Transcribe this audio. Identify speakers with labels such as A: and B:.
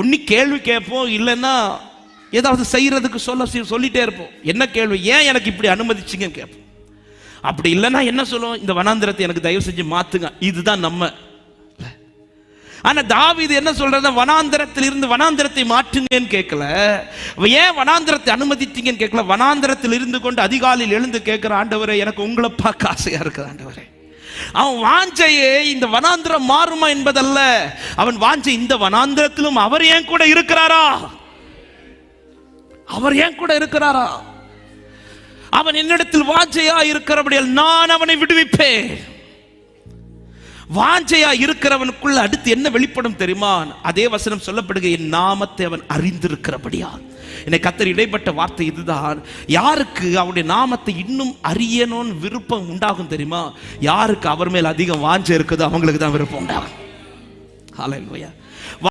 A: ஒன்னு கேள்வி கேட்போம், இல்லைன்னா ஏதாவது செய்யறதுக்கு சொல்லிட்டே இருப்போம். என்ன கேள்வி? ஏன் எனக்கு இப்படி அனுமதிச்சிங்கன்னு கேட்போம். அப்படி இல்லைன்னா என்ன சொல்லுவோம்? இந்த வனாந்திரத்தை எனக்கு தயவு செஞ்சு மாத்துங்க. இதுதான் நம்ம. ஆனா தாவீது என்ன சொல்றத, வனாந்திரத்தில் இருந்து வனாந்திரத்தை மாற்றுங்கன்னு கேட்கல. ஏன் வனாந்திரத்தை அனுமதித்தீங்கன்னு கேட்கல. வனாந்திரத்தில் இருந்து கொண்டு அதிகாலையில் எழுந்து கேட்கிற, ஆண்டவரே எனக்கு உங்களை பார்க்க ஆசையா இருக்கு ஆண்டவரே. அவன் வாஞ்சையே இந்த வனாந்திரம் மாறுமா என்பதல்ல, அவன் வாஞ்சை இந்த வனாந்திரத்திலும் அவர் ஏன் கூட இருக்கிறாரா, அவர் ஏன் கூட இருக்கிறாரா, அவன் என்னிடத்தில் வாஞ்சையா இருக்கிறபடியால் நான் அவனை விடுவிப்பேன். வாஞ்சையா இருக்கிறவனுக்குள்ள அடுத்து என்ன வெளிப்படும் தெரியுமா? அதே வசனம் சொல்லப்படுக, என் நாமத்தை அவன் அறிந்திருக்கிறபடியால். என்னை கர்த்தர் இடைப்பட்ட வார்த்தை இதுதான். யாருக்கு அவருடைய நாமத்தை இன்னும் அறியணும்னு விருப்பம் உண்டாகும் தெரியுமா? யாருக்கு அவர் மேல் அதிகம் வாஞ்சை இருக்குதோ அவங்களுக்கு தான் விருப்பம் உண்டாகும். ஹல்லேலூயா.